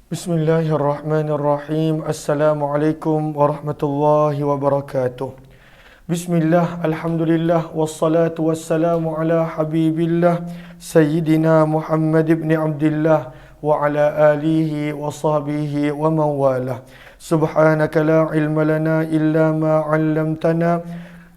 Bismillahirrahmanirrahim. Assalamualaikum warahmatullahi wabarakatuh. Bismillah, alhamdulillah, wassalatu wassalamu ala habibillah Sayyidina Muhammad ibn Abdillah wa ala alihi wa sahbihi wa mawalah. Subhanaka la ilma lana illa ma 'allamtana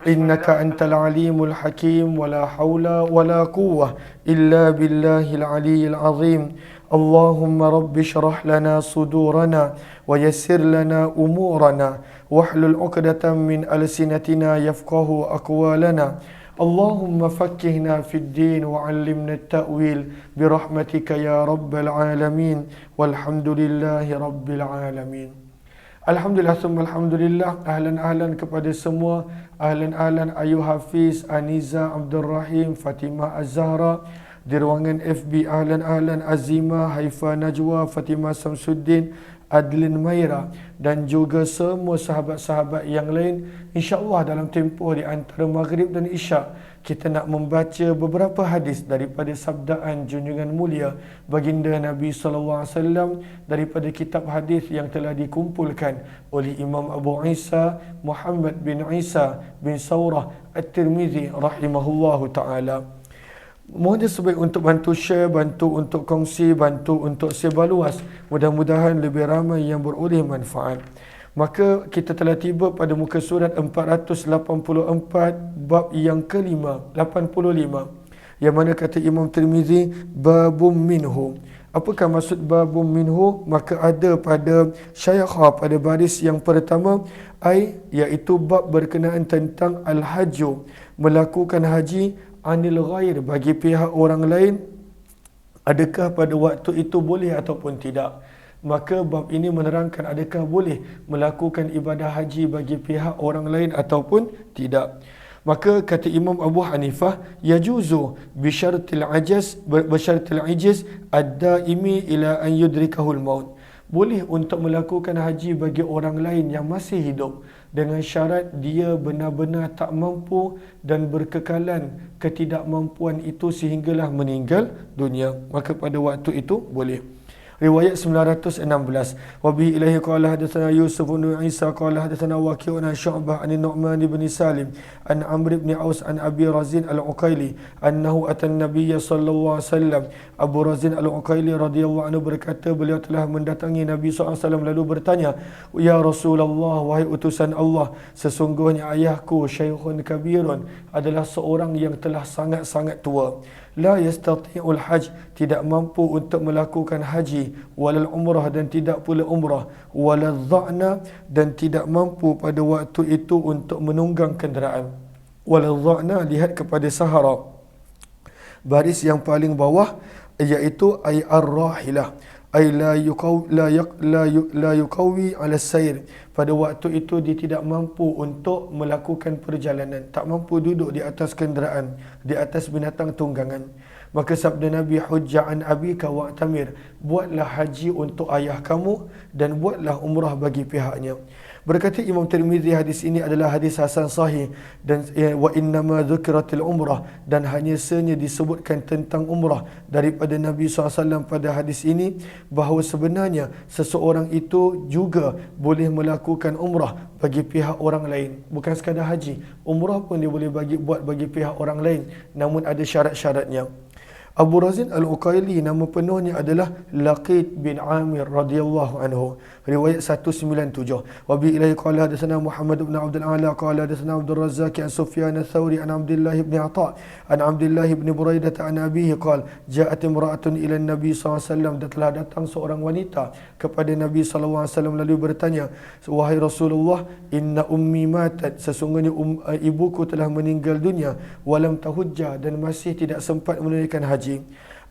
innaka antal alimul hakim wa la hawla wa la quwwah illa billahil aliyyil azim. Allahumma rabbi syrah lana sudurana wa yassir lana umurana wahlul 'uqdatam min alsinatina yafqahu aqwalana. Allahumma fakkihna fid din wa 'allimna at-ta'wil bi rahmatika ya rabbal alamin walhamdulillahi rabbil alamin. Alhamdulillah summa alhamdulillah, ahlan kepada semua, ahlan Ayu Hafiz, Aniza, Abdul Rahim, Fatimah Az-Zahra di ruangan FB, ahlan Azima, Haifa Najwa, Fatimah Samsuddin, Adlin Maira dan juga semua sahabat-sahabat yang lain. InsyaAllah dalam tempoh di antara Maghrib dan Isyak kita nak membaca beberapa hadis daripada sabdaan junjungan mulia baginda Nabi SAW daripada kitab hadis yang telah dikumpulkan oleh Imam Abu Isa Muhammad bin Isa bin Saurah At-Tirmizi rahimahullahu ta'ala. Mohon sebaik untuk bantu share, bantu untuk kongsi, bantu untuk sebar luas. Mudah-mudahan lebih ramai yang beroleh manfaat. Maka kita telah tiba pada muka surat 484 bab yang kelima, 85. Yang mana kata Imam Tirmizi, babum minhu. Apakah maksud babum minhu? Maka ada pada syaikhah pada baris yang pertama, iaitu bab berkenaan tentang al-hajju, melakukan haji anil ghair, bagi pihak orang lain, adakah pada waktu itu boleh ataupun tidak. Maka bab ini menerangkan adakah boleh melakukan ibadah haji bagi pihak orang lain ataupun tidak. Maka kata Imam Abu Hanifah, yajuzu bisyartil ajiz ad-daimi ila an yudrikahul maut. Boleh untuk melakukan haji bagi orang lain yang masih hidup dengan syarat dia benar-benar tak mampu dan berkekalan ketidakmampuan itu sehinggalah meninggal dunia. Maka pada waktu itu boleh. Riwayat 916. Wa bihi ilaihi qala hadatsana Yusuf bin Isa qala hadatsana Waqi' an Syu'bah an Nu'man bin Salim an Amr bin Aus an Abi Razin al-Uqaili annahu atan Nabiy sallallahu alaihi wasallam. Abu Razin al-Uqaili radhiyallahu anhu berkata, beliau telah mendatangi Nabi SAW lalu bertanya, ya Rasulullah, wahai utusan Allah, sesungguhnya ayahku syaikhun kabirun, adalah seorang yang telah sangat-sangat tua, la yastati'ul hajj, tidak mampu untuk melakukan haji, walal umrah, dan tidak pula umrah, walal dha'na, dan tidak mampu pada waktu itu untuk menunggang kenderaan. Walal dha'na, lihat kepada Sahara, baris yang paling bawah, iaitu ay ar-rahilah, ay la yuqawi ala sayr, pada waktu itu dia tidak mampu untuk melakukan perjalanan, tak mampu duduk di atas kenderaan, di atas binatang tunggangan. Maka sabda Nabi, hujja'an abika wa'tamir, buatlah haji untuk ayah kamu dan buatlah umrah bagi pihaknya. Berkata Imam Tirmizi, hadis ini adalah hadis hasan sahih, dan wa innama dzukiratil umrah, dan hanya sahaja disebutkan tentang umrah daripada Nabi SAW pada hadis ini, bahawa sebenarnya seseorang itu juga boleh melakukan umrah bagi pihak orang lain. Bukan sekadar haji, umrah pun dia boleh buat bagi pihak orang lain, namun ada syarat-syaratnya. Abu Razin al-Uqaili nama penuhnya adalah Laqit bin Amir radhiyallahu anhu. Riwayat 197. Wa bi ilaihi qala hadatsana Muhammad bin Abdul Ala qala hadatsana Abdul Razzaq an Sufyan ats-Tsauri an Abdullah bin Atha an Abdullah bin Buraidah an abihi qala ja'at imra'atun ila an-nabi sallallahu alaihi wasallam, telah datang seorang wanita kepada Nabi sallallahu alaihi wasallam lalu bertanya, wahai Rasulullah, inna ummi matat, sesungguhnya ibuku telah meninggal dunia, walam tahujja, dan masih tidak sempat menunaikan haji.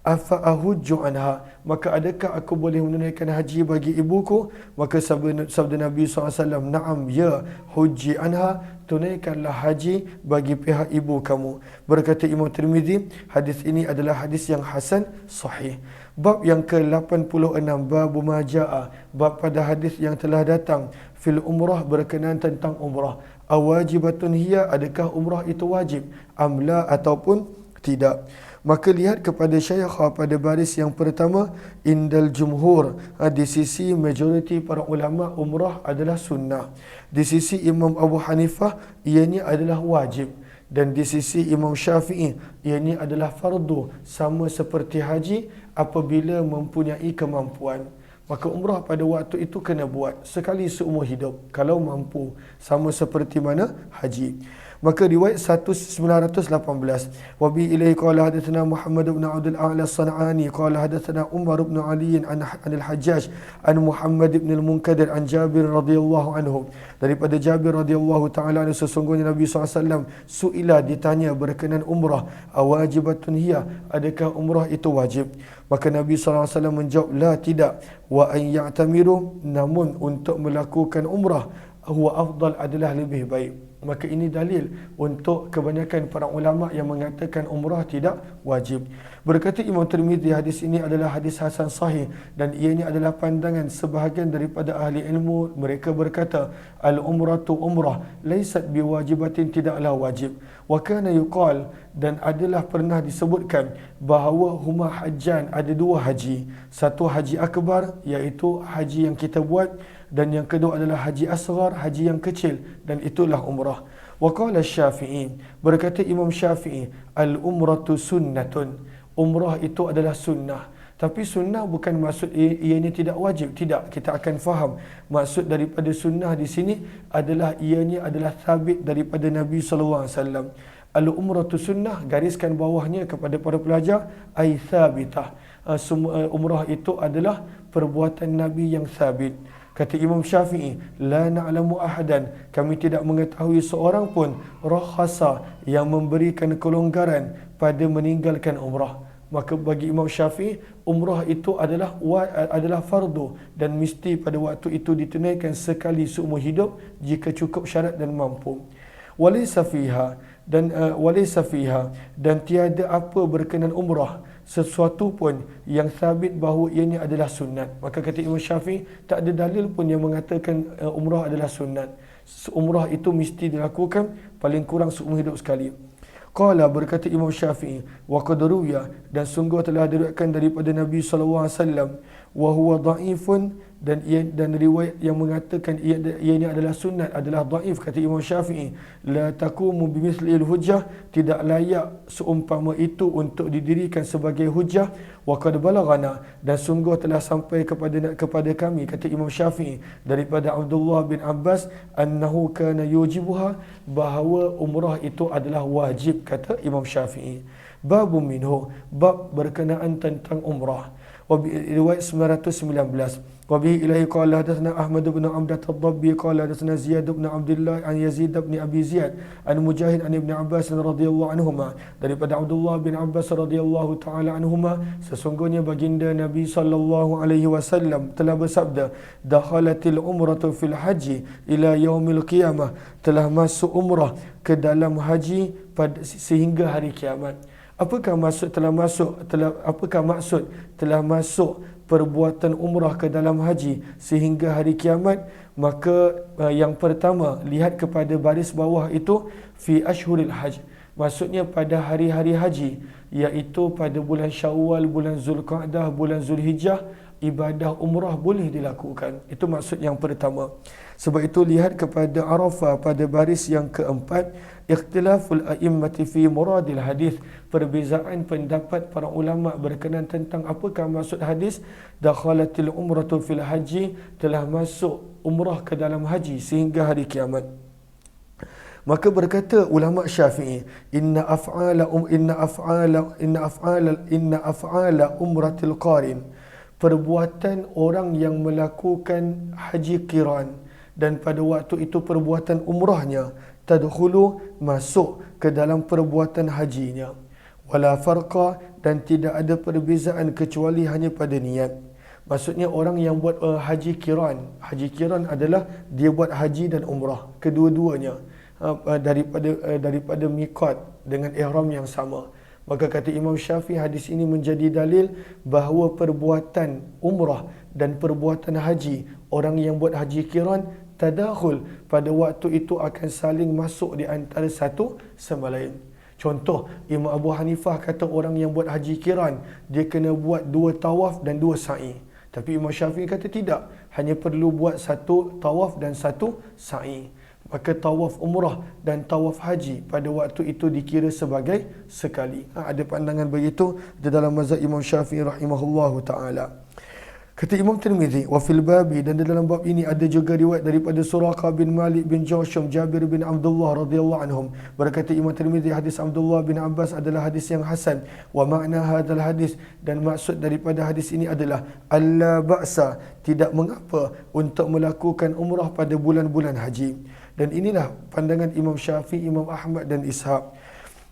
Afa ahujju anha, maka adakah aku boleh menunaikan haji bagi ibuku? Maka sabda Nabi SAW, na'am, ya, hujji anha, tunaikanlah haji bagi pihak ibu kamu. Berkata Imam Tirmizi, hadis ini adalah hadis yang hasan sahih. Bab yang ke-86, bab maja'a, bab pada hadis yang telah datang fil umrah, berkenaan tentang umrah. Awajibatun hiya, adakah umrah itu wajib? Amla, ataupun tidak. Maka lihat kepada syaikha pada baris yang pertama, indal jumhur, di sisi majoriti para ulama umrah adalah sunnah. Di sisi Imam Abu Hanifah ianya adalah wajib, dan di sisi Imam Syafi'i ianya adalah fardu, sama seperti haji apabila mempunyai kemampuan. Maka umrah pada waktu itu kena buat sekali seumur hidup kalau mampu, sama seperti mana haji. Maka riwayat 1918, wa bi ilaihi qala hadatsana Muhammad bin Abdul A'la As-San'ani qala hadatsana Umar bin Ali an al-Hajjaj an Muhammad bin al-Munkadir an Jabir radhiyallahu anhu, daripada Jabir radhiyallahu taala anhu, sesungguhnya Nabi SAW suila, ditanya berkenaan umrah, awajibatun hiya, adakah umrah itu wajib? Maka Nabi SAW menjawab, la, tidak, wa an ya'tamiru, namun untuk melakukan umrah, huwa afdal, adalah lebih baik. Maka ini dalil untuk kebanyakan para ulama yang mengatakan umrah tidak wajib. Berkata Imam Tirmizi, hadis ini adalah hadis hasan sahih, dan ianya adalah pandangan sebahagian daripada ahli ilmu. Mereka berkata, al-umratu umrah laysat biwajibatin, tidaklah wajib. Wa kana yuqal, dan adalah pernah disebutkan bahawa huma hajjan, ada dua haji. Satu haji akbar, iaitu haji yang kita buat, dan yang kedua adalah haji asghar, haji yang kecil, dan itulah umrah. Wa qala Syafi'i, berkata Imam Syafi'i, al-umratu sunnatun, umrah itu adalah sunnah. Tapi sunnah bukan maksud ianya tidak wajib, tidak. Kita akan faham maksud daripada sunnah di sini adalah ianya adalah sabit daripada Nabi sallallahu alaihi wasallam. Al-umratu sunnah, gariskan bawahnya kepada para pelajar, ai thabitah. Umrah itu adalah perbuatan Nabi yang sabit. Kata Imam Syafi'i, la na'lamu ahadan, kami tidak mengetahui seorang pun, rakhasa, yang memberikan kelonggaran pada meninggalkan umrah. Maka bagi Imam Syafi'i, umrah itu adalah fardu, dan mesti pada waktu itu ditunaikan sekali seumur hidup jika cukup syarat dan mampu. Walaysa fiha, dan tiada apa berkenaan umrah sesuatu pun yang sabit bahawa ianya adalah sunat. Maka kata Imam Syafi'i, tak ada dalil pun yang mengatakan umrah adalah sunat. Umrah itu mesti dilakukan paling kurang seumur hidup sekali. Qala, berkata Imam Syafi'i, wa qad ruwiya, dan sungguh telah diriwayatkan daripada Nabi sallallahu alaihi wasallam, wa huwa dhaifun, dan riwayat yang mengatakan ianya adalah sunat adalah dhaif. Kata Imam Syafi'i, la taqumu bimithli al-hujjah, tidak layak seumpama itu untuk didirikan sebagai hujjah. Wa qad balaghana, dan sungguh telah sampai kepada kami, kata Imam Syafi'i, daripada Abdullah bin Abbas, annahu kana yujibuha, bahawa umrah itu adalah wajib, kata Imam Syafi'i. Babu minhu, bab berkenaan tentang umrah. Riwayat 919, wa bihi ilahi qala hadatsana Ahmad bin Amdah ad-Dabbi qala hadatsana Ziyad bin Abdullah an Yazid bin Abi Ziyad an Mujahid an Ibn Abbas radhiyallahu anhuma, daripada Abdullah bin Abbas radhiyallahu taala anhuma, sesungguhnya baginda Nabi sallallahu alaihi wasallam telah bersabda, dakhalatil umratu fil haji ila yaumil qiyamah, telah masuk umrah ke dalam haji sehingga hari kiamat. Apakah maksud telah masuk perbuatan umrah ke dalam haji sehingga hari kiamat? Maka yang pertama, lihat kepada baris bawah itu, fi ashhuril hajj, maksudnya pada hari-hari haji, iaitu pada bulan Syawal, bulan Zulqa'dah, bulan Zulhijjah, ibadah umrah boleh dilakukan. Itu maksud yang pertama. Sebab itu lihat kepada Arafah pada baris yang keempat, ikhtilaful a'immati fi muradil hadis, perbezaan pendapat para ulama berkenaan tentang apakah maksud hadis dakhalatil umratu fil haji, telah masuk umrah ke dalam haji sehingga hari kiamat. Maka berkata ulama Syafi'i, inna af'ala umratil qarin, perbuatan orang yang melakukan haji qiran, dan pada waktu itu perbuatan umrahnya, tadkhulu, masuk ke dalam perbuatan hajinya. Wala farqa, dan tidak ada perbezaan kecuali hanya pada niat. Maksudnya orang yang buat haji qiran adalah dia buat haji dan umrah kedua-duanya daripada miqat dengan ihram yang sama. Maka kata Imam Syafi'i, hadis ini menjadi dalil bahawa perbuatan umrah dan perbuatan haji, orang yang buat haji qiran, tadakhul, pada waktu itu akan saling masuk di antara satu sama lain. Contoh, Imam Abu Hanifah kata orang yang buat haji kiran, dia kena buat 2 tawaf dan 2 sa'i. Tapi Imam Syafi'i kata tidak, hanya perlu buat 1 tawaf dan 1 sa'i. Maka tawaf umrah dan tawaf haji pada waktu itu dikira sebagai sekali. Ada pandangan begitu di dalam mazhab Imam Syafi'i rahimahullahu ta'ala. Kata Imam Tirmizi, wa fil babi, dan di dalam bab ini ada juga riwayat daripada Suraqah bin Malik bin Jawshum, Jabir bin Abdullah radhiyallahu anhum. Berkata Imam Tirmizi, hadis Abdullah bin Abbas adalah hadis yang hasan. Wa makna hadzal hadis, dan maksud daripada hadis ini adalah alla ba'sa, tidak mengapa untuk melakukan umrah pada bulan-bulan haji. Dan inilah pandangan Imam Syafi'i, Imam Ahmad dan Ishaq.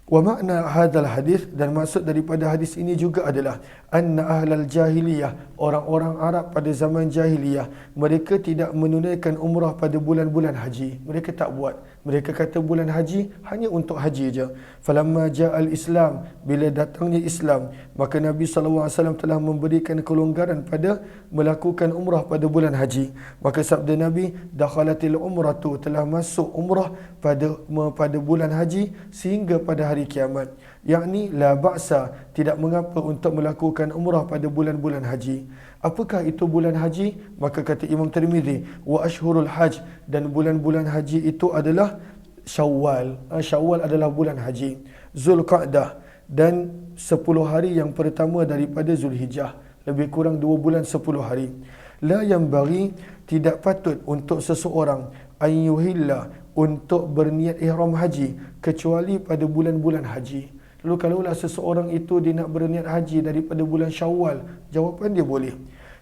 Wa makna hadzal hadis, dan maksud daripada hadis ini juga adalah anna ahlal jahiliyah, orang-orang Arab pada zaman jahiliyah, mereka tidak menunaikan umrah pada bulan-bulan haji. Mereka tak buat. Mereka kata bulan haji hanya untuk haji je. Falamma ja'al Islam, bila datangnya Islam, maka Nabi SAW telah memberikan kelonggaran pada melakukan umrah pada bulan haji. Maka sabda Nabi, dakhalatil umratu, telah masuk umrah pada bulan haji sehingga pada hari kiamat. Yakni la ba'sa, tidak mengapa untuk melakukan umrah pada bulan-bulan haji. Apakah itu bulan haji? Maka kata Imam Tirmizi, wa ashhurul hajj, dan bulan-bulan haji itu adalah Syawal. Syawal adalah bulan haji. Zulqa'dah, dan 10 hari yang pertama daripada Zulhijjah. Lebih kurang 2 bulan 10 hari. La yanbaghi, tidak patut untuk seseorang an yuhilla, untuk berniat ihram haji kecuali pada bulan-bulan haji. Lalu kalaulah seseorang itu dia nak berniat haji daripada bulan Syawal, jawapan dia boleh.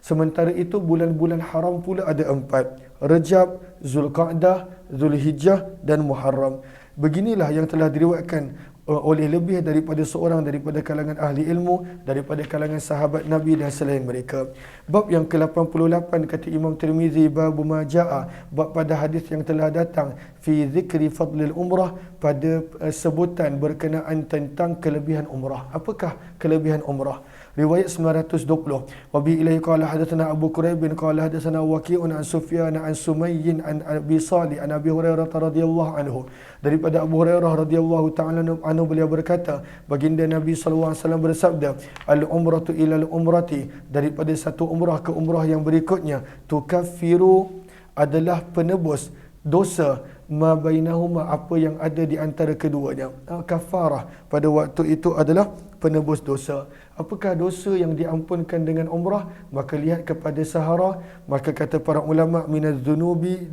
Sementara itu bulan-bulan haram pula ada 4. Rajab, Zulqa'dah, Zulhijjah dan Muharram. Beginilah yang telah diriwayatkan oleh lebih daripada seorang daripada kalangan ahli ilmu, daripada kalangan sahabat Nabi dan selain mereka. Bab yang ke-88 kata Imam Tirmizi, bab ma jaa, bab pada hadis yang telah datang fi zikri fadlil umrah, pada sebutan berkenaan tentang kelebihan umrah. Apakah kelebihan umrah? Riwayat 920. Wa bi ilaihi qala hadatsana Abu Quraib bin qala hadatsana Waqi'un an Sufyan an Sumayyin an Abi Salih an Abi Hurairah radhiyallahu anhu. Daripada Abu Hurairah radhiyallahu ta'ala anhu, beliau berkata, baginda Nabi sallallahu alaihi wasallam bersabda, al-umratu ila al-umrati, daripada satu umrah ke umrah yang berikutnya, tukaffiru, adalah penebus dosa, ma bainahuma, apa yang ada di antara keduanya. Kafarah pada waktu itu adalah penebus dosa. Apakah dosa yang diampunkan dengan umrah? Maka lihat kepada sahara. Maka kata para ulama, minaz-zunubi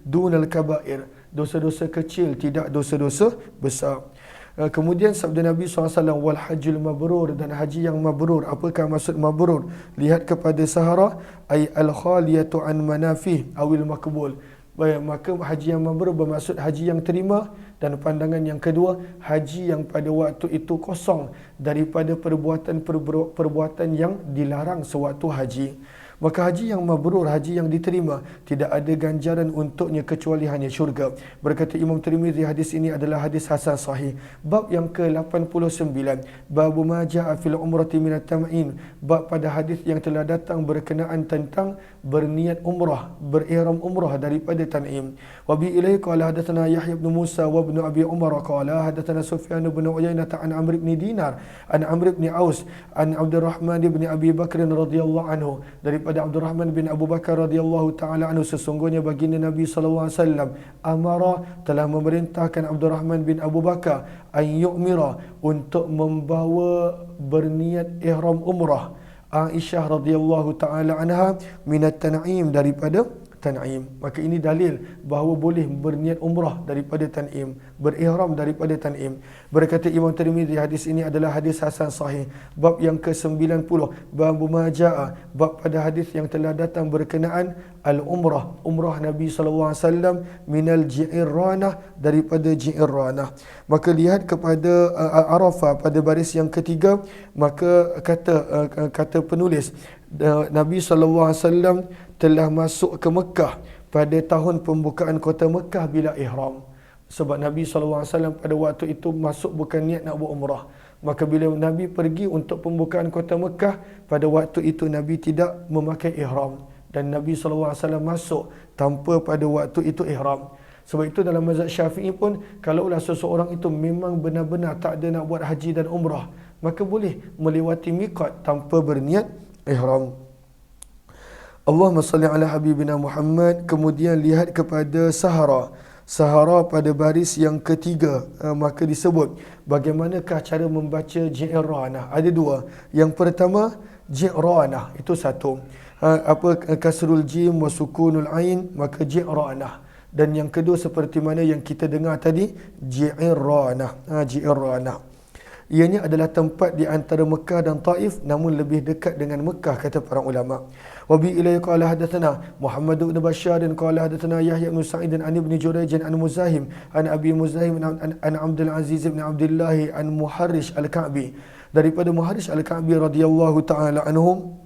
dunal kabair, dosa-dosa kecil, tidak dosa-dosa besar. Kemudian sabda Nabi SAW, wal hajjul mabrur, dan haji yang mabrur. Apakah maksud mabrur? Lihat kepada sahara, ay al-khaliyatu an manafih awil makbul. Maka haji yang mabrur bermaksud haji yang terima. Dan pandangan yang kedua, haji yang pada waktu itu kosong daripada perbuatan yang dilarang sewaktu haji. Maka haji yang mabrur, haji yang diterima, tidak ada ganjaran untuknya kecuali hanya syurga. Berkata Imam Tirmizi, hadis ini adalah hadis hasan sahih. Bab yang ke-89, bab ma jaa fil umrati minat tam'in, bab pada hadis yang telah datang berkenaan tentang berniat umrah, berihram umrah daripada tan'im. Wa bi ilaihi qala hadatsana Yahya bin Musa wa ibn Abi Umar qala hadatsana Sufyan bin Uyainah an Amr bin Dinar an Amr bin Aus an Abdurrahman bin Abi Bakr radhiyallahu anhu, daripada Abdurrahman bin Abu Bakar radhiyallahu taala anhu, sesungguhnya baginda Nabi sallallahu alaihi wasallam amara, telah memerintahkan Abdurrahman bin Abu Bakar an yu'mira, untuk membawa berniat ihram umrah Aisyah radhiyallahu taala anha minat tan'im, daripada Tan'im. Maka ini dalil bahawa boleh berniat umrah daripada Tan'im, berihram daripada Tan'im. Berkata Imam Tirmizi, hadis ini adalah hadis hasan sahih. Bab yang ke-90, bab ma jaa, bab pada hadis yang telah datang berkenaan al-umrah, umrah Nabi sallallahu alaihi wasallam minal Ji'irranah, daripada Ji'irranah. Maka lihat kepada Arafah pada baris yang ketiga, maka kata penulis, Nabi sallallahu alaihi wasallam telah masuk ke Mekah pada tahun pembukaan kota Mekah bila ihram. Sebab Nabi SAW pada waktu itu masuk bukan niat nak buat umrah. Maka bila Nabi pergi untuk pembukaan kota Mekah, pada waktu itu Nabi tidak memakai ihram. Dan Nabi SAW masuk tanpa pada waktu itu ihram. Sebab itu dalam mazhab Syafi'i pun, kalaulah seseorang itu memang benar-benar tak ada nak buat haji dan umrah, maka boleh melewati miqat tanpa berniat ihram. Allahumma salli ala habibina Muhammad. Kemudian lihat kepada Sahara. Sahara pada baris yang ketiga, maka disebut bagaimanakah cara membaca Ji'ranah. Ada dua. Yang pertama, Ji'ranah, itu satu. Kasrul jim wa sukunul ain, maka Ji'ranah. Dan yang kedua seperti mana yang kita dengar tadi, Ji'ranah. Ji'ranah. Ianya adalah tempat di antara Mekah dan Taif, namun lebih dekat dengan Mekah, kata para ulama. Wa bi ilayhi qala hadatsana Muhammad bin Bashar qala hadatsana Yahya bin Sa'id an ibn Jurayj an Muzahim an Abi Muzahim an Abdul Aziz bin Abdullah an Muharrish al-Ka'bi, daripada Muharrish al-Ka'bi radhiyallahu taala anhum,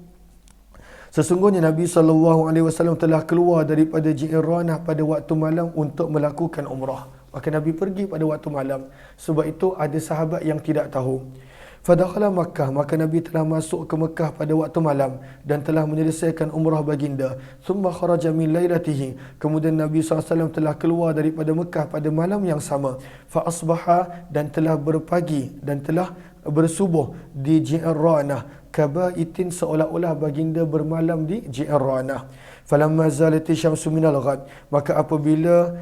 sesungguhnya Nabi SAW telah keluar daripada Ji'ranah pada waktu malam untuk melakukan umrah. Maka Nabi pergi pada waktu malam. Sebab itu ada sahabat yang tidak tahu. Fadakhala Makkah, maka Nabi telah masuk ke Mekah pada waktu malam dan telah menyelesaikan umrah baginda. Thumma kharaja min lailatihi, kemudian Nabi SAW telah keluar daripada Mekah pada malam yang sama. Fa asbaha, dan telah berpagi dan telah bersubuh di Ji'ranah, kabaitin, seolah-olah baginda bermalam di Ji'ranah. Falamma zalati syamsu minal ghad, maka apabila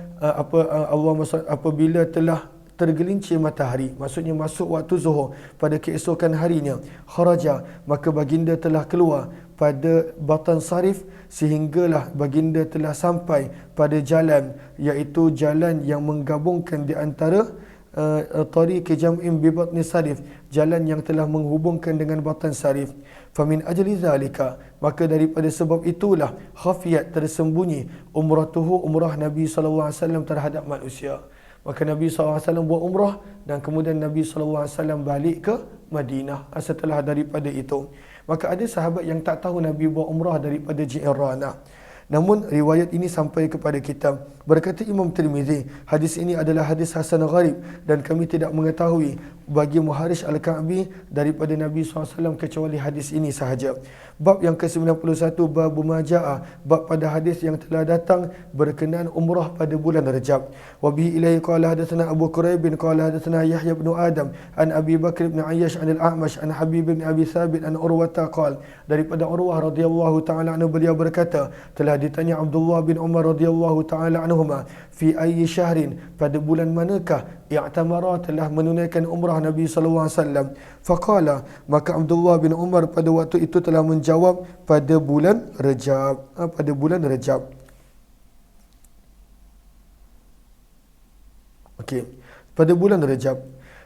apabila telah tergelincir matahari, maksudnya masuk waktu zuhur pada keesokan harinya, kharaja, maka baginda telah keluar pada Batan Sarif, sehinggalah baginda telah sampai pada jalan, iaitu jalan yang menggabungkan di antara tariq jam'in bi batni Sarif, jalan yang telah menghubungkan dengan Batan Sarif. Famin ajli zalika, maka daripada sebab itulah khafiyat, tersembunyi, umratuhu, umrah Nabi SAW terhadap manusia. Maka Nabi SAW buat umrah dan kemudian Nabi SAW balik ke Madinah setelah daripada itu. Maka ada sahabat yang tak tahu Nabi buat umrah daripada Ji'ranah. Namun riwayat ini sampai kepada kita. Berkata Imam Tirmizi, hadis ini adalah hadis hasan gharib dan kami tidak mengetahui bagi Muharrish al-Ka'bi daripada Nabi SAW kecuali hadis ini sahaja. Bab yang ke-91, bab majaa, bab pada hadis yang telah datang berkenaan umrah pada bulan Rajab. Wa bihi ilaihi qala hadatsana Abu Quraib qala hadatsana Yahya bin Adam an Abi Bakr bin Ayyash an al-A'mash an Habib bin Abi Thabit an Urwata qala, daripada Urwah radhiyallahu taala anhu, beliau berkata, telah ditanya Abdullah bin Umar radhiyallahu taala anhuma, fi ayyi syahrin, pada bulan manakah i'tamara, telah menunaikan umrah Nabi sallallahu alaihi wasallam. Faqala, maka Abdullah bin Umar pada waktu itu telah menjawab, pada bulan Rajab. Pada bulan Rajab. Okey, pada bulan Rajab.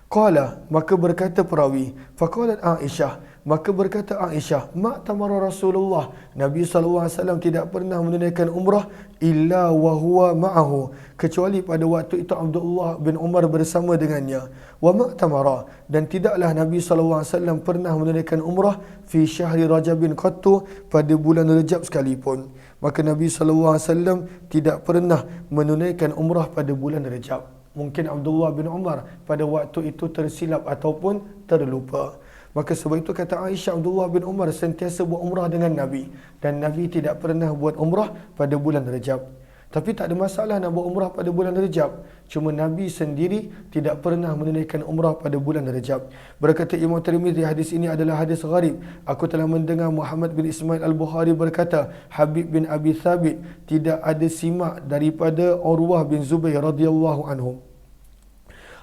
Qala, maka berkata perawi, faqalat Aisyah, maka berkata Aisyah, ma'tamara Rasulullah, Nabi SAW tidak pernah menunaikan umrah illa wa huwa ma'ahu, kecuali pada waktu itu Abdullah bin Umar bersama dengannya. Wa ma'tamara, dan tidaklah Nabi SAW pernah menunaikan umrah fi syahri Rajabin qattu, pada bulan Rajab sekalipun. Maka Nabi SAW tidak pernah menunaikan umrah pada bulan Rajab. Mungkin Abdullah bin Umar pada waktu itu tersilap ataupun terlupa. Maka sebab itu kata Aisyah, Abdullah bin Umar sentiasa buat umrah dengan Nabi, dan Nabi tidak pernah buat umrah pada bulan Rajab. Tapi tak ada masalah nak buat umrah pada bulan Rajab. Cuma Nabi sendiri tidak pernah menunaikan umrah pada bulan Rajab. Berkata Imam Tirmizi, hadis ini adalah hadis gharib. Aku telah mendengar Muhammad bin Ismail al-Bukhari berkata, Habib bin Abi Thabit tidak ada simak daripada Urwah bin Zubair radhiyallahu anhu.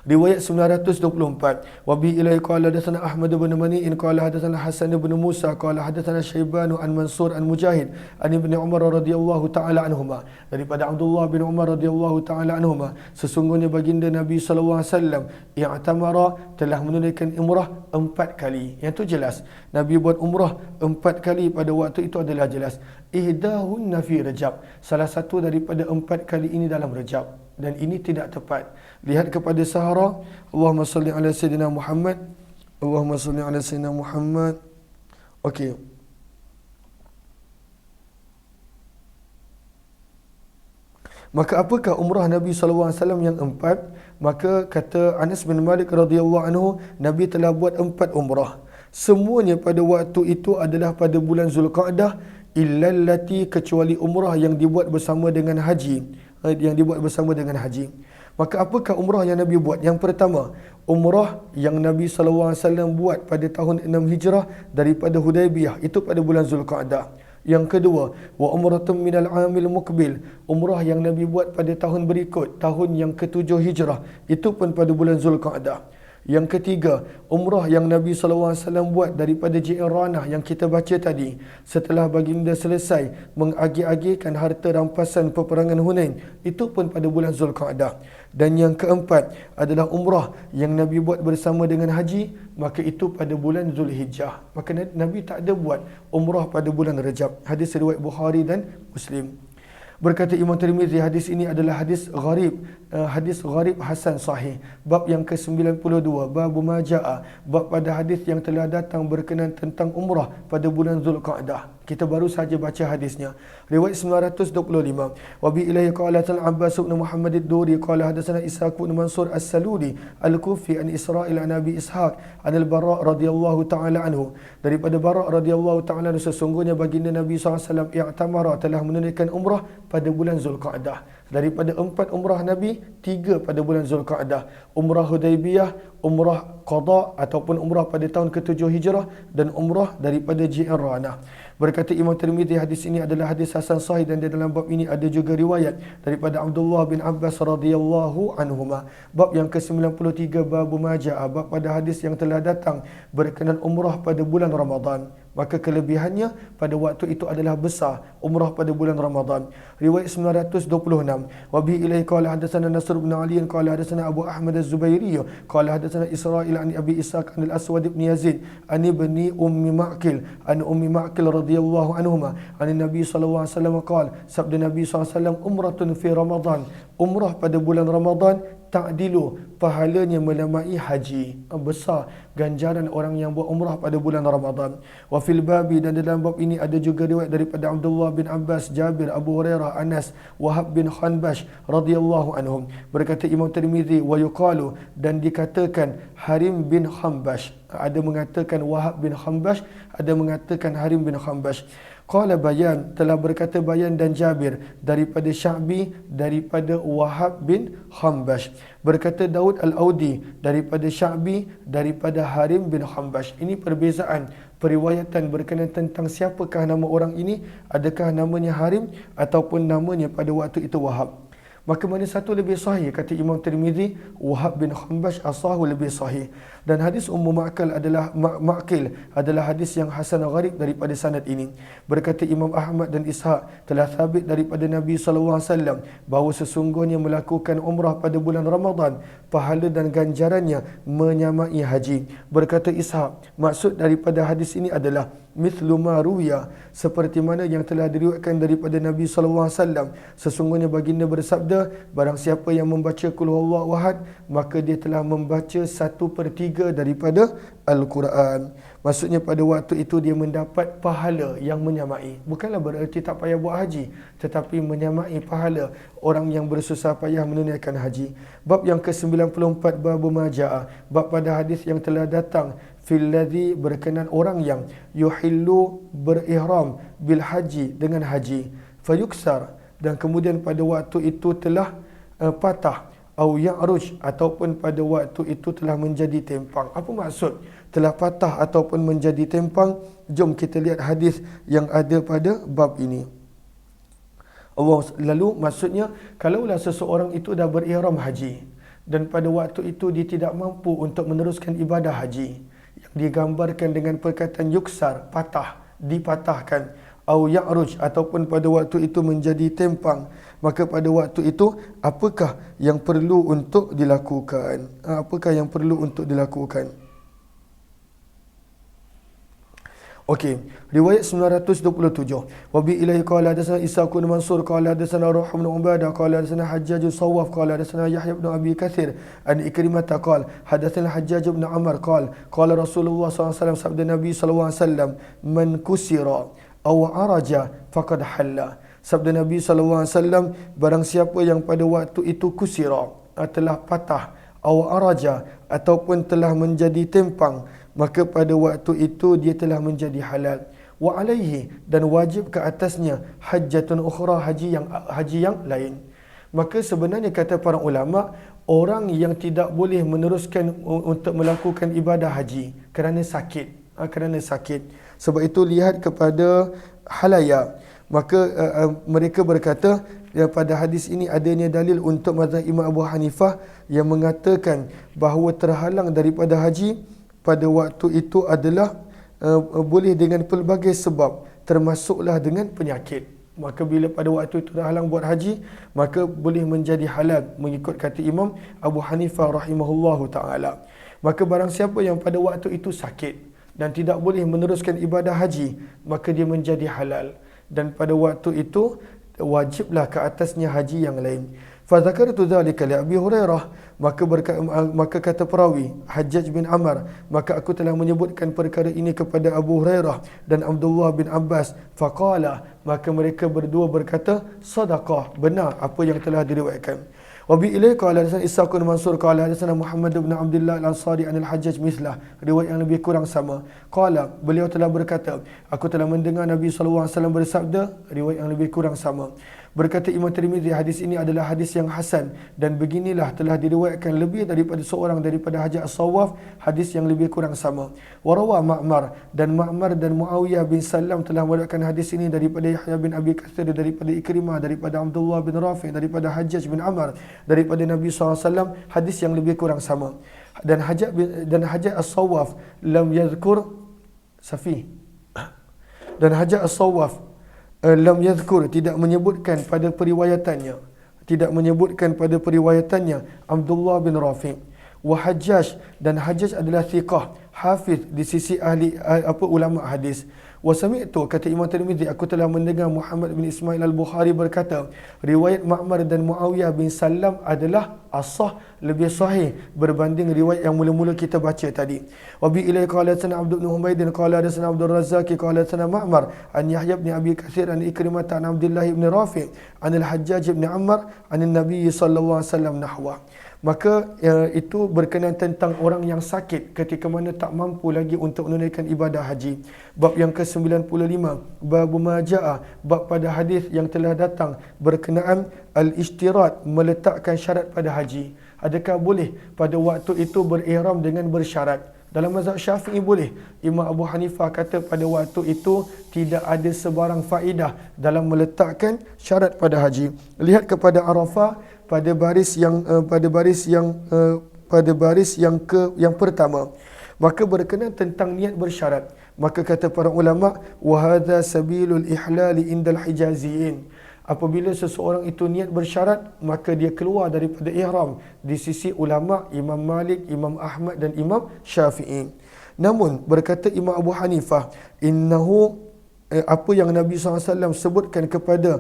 Riwayat 924. Wa bi ilai qala hadatsana Ahmad bin Mani'in qala hadatsana Hasan bin Musa qala hadatsana Syaibanu an Mansur an Mujahid an Ibnu Umar radhiyallahu taala anhuma, daripada Abdullah bin Umar radhiyallahu taala anhuma, sesungguhnya baginda Nabi sallallahu alaihi wasallam i'tamara, telah menunaikan umrah 4 kali. Yang tu jelas Nabi buat umrah 4 kali pada waktu itu adalah jelas. Ihdahunna fi Rajab, salah satu daripada 4 kali ini dalam Rajab, dan ini tidak tepat. Lihat kepada Sahara. Allahumma salli ala Sayyidina Muhammad. Allahumma salli ala Sayyidina Muhammad. Okey. Maka apakah umrah Nabi SAW yang 4? Maka kata Anas bin Malik radhiyallahu anhu, Nabi telah buat 4 umrah. Semuanya pada waktu itu adalah pada bulan Zulqa'dah, illallati, kecuali umrah yang dibuat bersama dengan haji. yang dibuat bersama dengan haji. Maka apakah umrah yang Nabi buat? Yang pertama, umrah yang Nabi SAW buat pada tahun 6 Hijrah daripada Hudaybiyah, itu pada bulan Zulqa'dah. Yang kedua, wa umratun minal amil mukbil, umrah yang Nabi buat pada tahun berikut, tahun yang ke-7 Hijrah, itu pun pada bulan Zulqa'dah. Yang ketiga, umrah yang Nabi SAW buat daripada Ji'ranah yang kita baca tadi, setelah baginda selesai mengagih-agihkan harta rampasan peperangan Hunain, itu pun pada bulan Zulqa'dah. Dan yang keempat adalah umrah yang Nabi buat bersama dengan haji, maka itu pada bulan Zulhijjah. Maka Nabi tak ada buat umrah pada bulan Rajab. Hadis riwayat Bukhari dan Muslim. Berkata Imam Tirmizi, hadis ini adalah hadis gharib hasan sahih. Bab yang ke-92, bab maja'a, bab pada hadis yang telah datang berkenaan tentang umrah pada bulan Zulqa'dah. Kita baru saja baca hadisnya. Riwayat 925. Wa bi ilaihi qala Al-Abbas bin Muhammad ad-Duri qala hadatsana Ishaq bin Mansur As-Saludi Al-Kufi an Isra'il an Abi Ishaq an Al-Bara' radhiyallahu ta'ala anhu. Daripada Bara' radhiyallahu ta'ala anhu, sesungguhnya baginda Nabi SAW i'tamara, telah menunaikan umrah pada bulan Zulqa'dah. Daripada 4 umrah Nabi, 3 pada bulan Zulqa'dah. Umrah Hudaybiyah, umrah qada ataupun umrah pada tahun ke-7 Hijrah, dan umrah daripada Ji'ranah. Berkata Imam Tirmizi, hadis ini adalah hadis hasan sahih, dan di dalam bab ini ada juga riwayat daripada Abdullah bin Abbas radhiyallahu anhuma. Bab yang ke-93, bab maja'a, bab pada hadis yang telah datang berkenaan umrah pada bulan Ramadan. Maka kelebihannya pada waktu itu adalah besar, umrah pada bulan Ramadan. Riwayat 926. Wa bi ilaihi qala hadatsana Nasr bin Ali qala hadatsana Abu Ahmad Az-Zubairi qala hadatsana Isra'il an Abi Ishaq an Al-Aswad bin Yazid an ibni Ummi Ma'qil an Ummi Ma'qil radhiyallahu anhuma an Nabi sallallahu alaihi wasallam qala, sabda Nabi sallallahu alaihi wasallam, umratun fi Ramadan, umrah pada bulan Ramadan, ta'dilu, pahalanya melamai haji. Besar ganjaran orang yang buat umrah pada bulan Ramadan. Wa fil babi, dan dalam bab ini ada juga riwayat daripada Abdullah bin Abbas, Jabir, Abu Hurairah, Anas, Wahab bin Khanbash radhiyallahu anhum. Berkata Imam Tirmizi, wa yuqalu, dan dikatakan Harim bin Khanbash. Ada mengatakan Wahab bin Khanbash, ada mengatakan Harim bin Khanbash. Qala Bayan, telah berkata Bayan dan Jabir daripada Sya'bi daripada Wahab bin Khanbash. Berkata Daud Al-Audi daripada Sya'bi daripada Harim bin Khanbash. Ini perbezaan periwayatan berkenaan tentang siapakah nama orang ini, adakah namanya Harim ataupun namanya pada waktu itu Wahab. Maka mana satu lebih sahih? Kata Imam Tirmizi, Wahab bin Khanbash asahu lebih sahih. Dan hadis Ummu Ma'qil adalah hadis yang hasan gharib daripada sanad ini. Berkata Imam Ahmad dan Ishaq, telah sabit daripada Nabi SAW bahawa sesungguhnya melakukan umrah pada bulan Ramadan, pahala dan ganjarannya menyamai haji. Berkata Ishaq, maksud daripada hadis ini adalah mithlu ma ruwiya, seperti mana yang telah diriwayatkan daripada Nabi SAW. Sesungguhnya baginda bersabda, barang siapa yang membaca Qul huwallahu ahad, maka dia telah membaca 1/3 daripada Al-Quran. Maksudnya pada waktu itu dia mendapat pahala yang menyamai. Bukanlah bererti tak payah buat haji, tetapi menyamai pahala orang yang bersusah payah menunaikan haji. Bab yang ke-94, bab maja'a, bab pada hadis yang telah datang fil ladzi, berkenaan orang yang yuhillu, berihram bil haji, dengan haji, fayuksar, dan kemudian pada waktu itu telah patah, au ya'ruj, ataupun pada waktu itu telah menjadi tempang. Apa maksud telah patah ataupun menjadi tempang? Jom kita lihat hadis yang ada pada bab ini. Lalu maksudnya, kalaulah seseorang itu dah berihram haji dan pada waktu itu dia tidak mampu untuk meneruskan ibadah haji, yang digambarkan dengan perkataan yuksar, patah, dipatahkan, au ya'ruj, ataupun pada waktu itu menjadi tempang, maka pada waktu itu apakah yang perlu untuk dilakukan? Apakah yang perlu untuk dilakukan? Okey, riwayat 927. Wa bi ilaihi qala hadatsana Ishaq bin Mansur qala hadatsana Ruh bin Ubadah qala hadatsana Hajjaj Sawaf qala hadatsana Yahya bin Abi Katsir an Ikrimah qala hadatsana Hajjaj bin Amr qala qala Rasulullah sallallahu alaihi wasallam, sabda Nabi sallallahu alaihi wasallam, man kusira aw araja faqad halla. Sabda Nabi sallallahu alaihi wasallam, barang siapa yang pada waktu itu kusira, telah patah, aw araja, ataupun telah menjadi tempang, maka pada waktu itu dia telah menjadi halal. Wa alaihi, dan wajib ke atasnya hajjatun ukhra, haji yang lain. Maka sebenarnya kata para ulama, orang yang tidak boleh meneruskan untuk melakukan ibadah haji kerana sakit, kerana sakit. Sebab itu lihat kepada Halaya. Maka mereka berkata pada hadis ini adanya dalil untuk mazhab Imam Abu Hanifah yang mengatakan bahawa terhalang daripada haji pada waktu itu adalah boleh dengan pelbagai sebab, termasuklah dengan penyakit. Maka bila pada waktu itu terhalang buat haji, maka boleh menjadi halal mengikut kata Imam Abu Hanifah rahimahullahu ta'ala. Maka barang siapa yang pada waktu itu sakit dan tidak boleh meneruskan ibadah haji, maka dia menjadi halal. Dan pada waktu itu wajiblah ke atasnya haji yang lain. Fadzakartu dzalika li Abi Hurairah, maka kata perawi Hajjaj bin Amr, maka aku telah menyebutkan perkara ini kepada Abu Hurairah dan Abdullah bin Abbas. Faqala, maka mereka berdua berkata, sadaqah, benar apa yang telah diriwayatkan. Wa bi ilai qala hadatsana Ishaq bin Mansur qala hadatsana Muhammad bin Abdullah al-Ansari an al-Hajjaj mislah, riwayat yang lebih kurang sama. Qala, beliau telah berkata, aku telah mendengar Nabi SAW bersabda, riwayat yang lebih kurang sama. Berkata Imam Tirmizi, hadis ini adalah hadis yang hasan dan beginilah telah diriwayatkan lebih daripada seorang daripada Hajar As-Sawwaf, hadis yang lebih kurang sama. Warawa Ma'mar dan Muawiyah bin Salam telah meriwayatkan hadis ini daripada Yahya bin Abi Katsir, daripada Ikrimah, daripada Abdullah bin Rafi', daripada Hajjaj bin Amr, daripada Nabi SAW, hadis yang lebih kurang sama. Dan Hajar As-Sawwaf lam yadhkur Safi. Dan Hajar As-Sawwaf lam yadhkur, tidak menyebutkan pada periwayatannya, Abdullah bin Rafi'. Wa Hajjaj, dan Hajjaj adalah thiqah, hafiz di sisi ahli ulama hadis. Wa sami'tu, kata Imam Tirmizi, aku telah mendengar Muhammad bin Ismail al-Bukhari berkata, riwayat Ma'mar dan Muawiyah bin Salam adalah asah, lebih sahih berbanding riwayat yang mula-mula kita baca tadi. Wa bi ilai qala sana Abdul bin Humaid qala hadatsana Abdul Razzaq qala sana Ma'mar an Yahya bin Abi Katsir an Ikrimah an Abdullah bin Rafi' an al-Hajjaj bin Amr an Nabi sallallahu alaihi wasallam nahwa. Maka itu berkenaan tentang orang yang sakit ketika mana tak mampu lagi untuk menunaikan ibadah haji. Bab yang ke-95, bab majaa, bab pada hadis yang telah datang berkenaan al-ishtirat, meletakkan syarat pada haji. Adakah boleh pada waktu itu berihram dengan bersyarat? Dalam mazhab Syafi'i boleh. Imam Abu Hanifah kata pada waktu itu tidak ada sebarang faedah dalam meletakkan syarat pada haji. Lihat kepada Arafah pada baris yang pertama. Maka berkenaan tentang niat bersyarat. Maka kata para ulama, wa hadza sabilul ihlali indal hijaziyin. Apabila seseorang itu niat bersyarat, maka dia keluar daripada ihram di sisi ulama Imam Malik, Imam Ahmad dan Imam Syafi'i. Namun berkata Imam Abu Hanifah, innahu apa yang Nabi SAW sebutkan kepada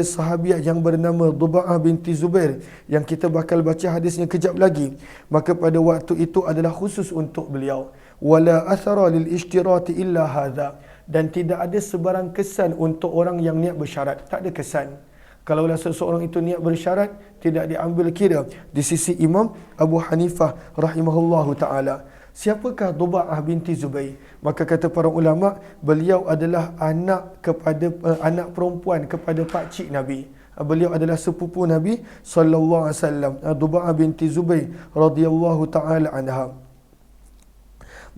sahabiat yang bernama Duba'ah binti Zubair, yang kita bakal baca hadisnya kejap lagi, maka pada waktu itu adalah khusus untuk beliau. Wala athara lil ishtirati illa hadha, dan tidak ada sebarang kesan untuk orang yang niat bersyarat. Tak ada kesan. Kalaulah seseorang itu niat bersyarat, tidak diambil kira di sisi Imam Abu Hanifah rahimahullahu ta'ala. Siapakah Duba'ah binti Zubair? Maka kata para ulama, beliau adalah anak perempuan kepada pakcik Nabi. Beliau adalah sepupu Nabi sallallahu alaihi wasallam, Duba'ah binti Zubair radhiyallahu taala anha.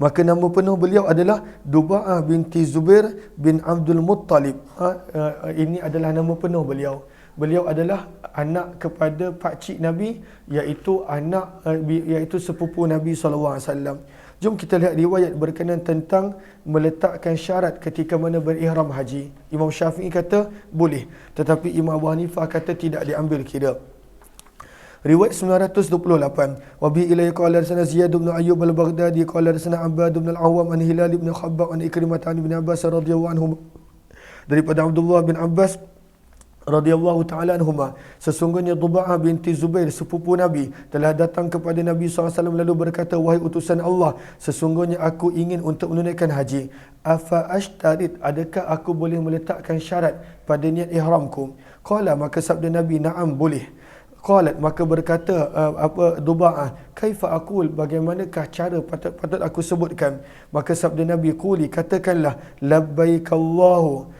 Maka nama penuh beliau adalah Duba'ah binti Zubair bin Abdul Muttalib. Ini adalah nama penuh beliau. Beliau adalah anak kepada pakcik Nabi, iaitu sepupu Nabi SAW. Jom kita lihat riwayat berkenaan tentang meletakkan syarat ketika mana berihram haji. Imam Syafi'i kata boleh, tetapi Imam Abu Hanifah kata tidak diambil kira. Riwayat 928. Wa bi ilai qala sana Ziyad bin Ayyub al-Baghdadi qala sana Abbad bin al-Awwam an Hilal bin Khabbab an Ikrimah an Ibn Abbas radhiyallahu anhu, daripada Abdullah bin Abbas radhiyallahu ta'ala anhuma, sesungguhnya Duba'ah binti Zubair sepupu Nabi telah datang kepada Nabi SAW lalu berkata, wahai utusan Allah, sesungguhnya aku ingin untuk menunaikan haji. Afa ashtarit, adakah aku boleh meletakkan syarat pada niat ihramku? Qala, maka sabda Nabi, na'am, boleh. Qalat, maka berkata Duba'ah, kaifa aqul, bagaimanakah cara patut aku sebutkan? Maka sabda Nabi, quli, katakanlah, labbaik Allahu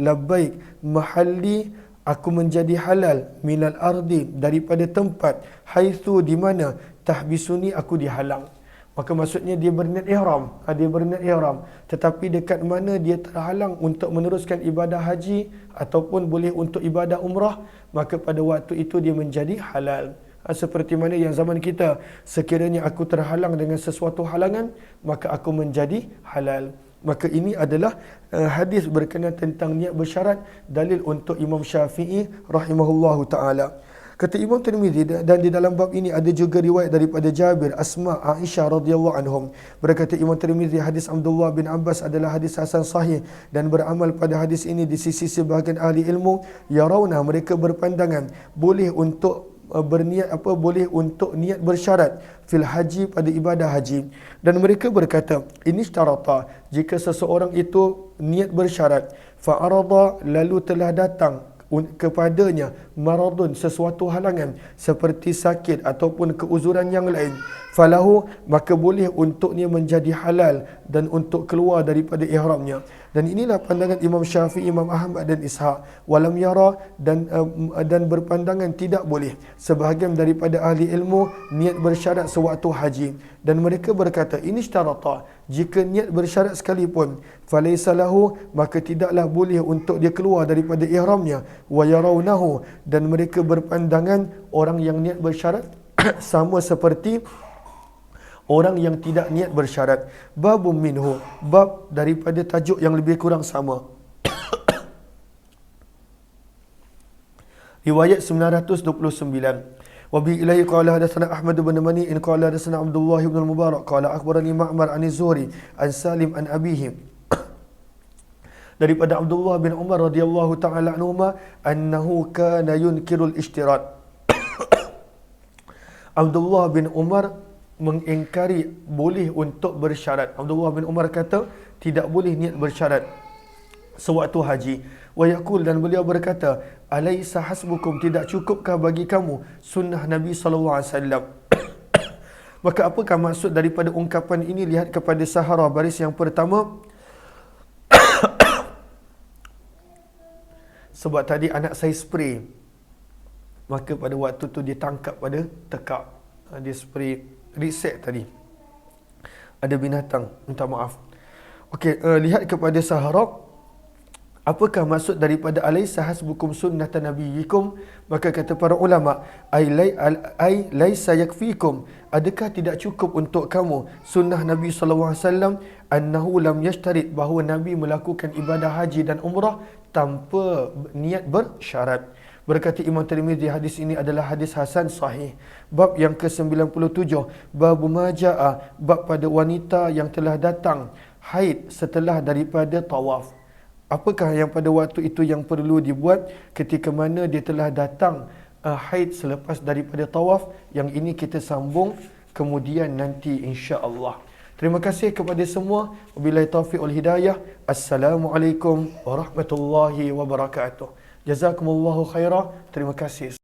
labbaik mahalli aku menjadi halal minal ardi, daripada tempat, haitsu, di mana, tahbisuni, aku dihalang. Maka maksudnya dia berniat ihram, dia berniat ihram, tetapi dekat mana dia terhalang untuk meneruskan ibadah haji ataupun boleh untuk ibadah umrah, maka pada waktu itu dia menjadi halal. Seperti mana yang zaman kita, sekiranya aku terhalang dengan sesuatu halangan, maka aku menjadi halal. Maka ini adalah hadis berkenaan tentang niat bersyarat, dalil untuk Imam Syafi'i rahimahullahu ta'ala. Kata Imam Tirmizi, dan di dalam bab ini ada juga riwayat daripada Jabir, Asma, Aisyah radhiyallahu anhum. Berkata Imam Tirmizi, hadis Abdullah bin Abbas adalah hadis hasan sahih, dan beramal pada hadis ini di sisi sebahagian ahli ilmu, yarawna, mereka berpandangan boleh untuk berniat boleh untuk niat bersyarat fil haji, pada ibadah haji. Dan mereka berkata, ini syarata, jika seseorang itu niat bersyarat, fa arada, lalu telah datang kepadanya maradun, sesuatu halangan seperti sakit ataupun keuzuran yang lain, falahu, maka boleh untuknya menjadi halal dan untuk keluar daripada ihramnya. Dan inilah pandangan Imam Syafi'i, Imam Ahmad dan Ishaq. Walam yara, dan berpandangan tidak boleh sebahagian daripada ahli ilmu niat bersyarat sewaktu haji. Dan mereka berkata, ini syarata, jika niat bersyarat sekalipun, falaysa lahu, maka tidaklah boleh untuk dia keluar daripada ihramnya. Wa yarawnahu, dan mereka berpandangan orang yang niat bersyarat sama seperti orang yang tidak niat bersyarat. Babum minhu, bab daripada tajuk yang lebih kurang sama. Riwayat 929. Wa bi ilaihi qala hadatsana Ahmad bin Mani in qala hadatsana Abdullah bin Mubarak qala akhbarani Ma'mar an Zuhri an Salim an abihi. Daripada Abdullah bin Umar radhiyallahu taala anhuma annahu kana yunkirul ishtirat. Abdullah bin Umar mengingkari boleh untuk bersyarat. Abdullah bin Umar kata tidak boleh niat bersyarat sewaktu haji. Wa yaqul, dan beliau berkata, alaysa hasbukum, tidak cukupkah bagi kamu sunnah Nabi sallallahu alaihi wasallam? Maka apakah maksud daripada ungkapan ini? Lihat kepada Sahara baris yang pertama. Sebab tadi anak saya spray, maka pada waktu tu dia tangkap pada tekak, dia spray reset tadi, ada binatang, minta maaf. Okey, lihat kepada Sahara. Apakah maksud daripada alaysa hasbukum sunnatan nabiyyikum? Maka kata para ulama, ay laisa yakfikum, adakah tidak cukup untuk kamu sunnah Nabi sallallahu alaihi wasallam, annahu lam yashtarit, bahawa Nabi melakukan ibadah haji dan umrah tanpa niat bersyarat. Berkata Imam Tirmizi, hadis ini adalah hadis hasan sahih. Bab yang ke-97, bab majaa, bab pada wanita yang telah datang haid setelah daripada tawaf. Apakah yang pada waktu itu yang perlu dibuat ketika mana dia telah datang haid selepas daripada tawaf? Yang ini kita sambung kemudian nanti insya-Allah. Terima kasih kepada semua. Wabillahi taufiq wal hidayah. Assalamualaikum warahmatullahi wabarakatuh. Jazakumullahu khairah. Terima kasih.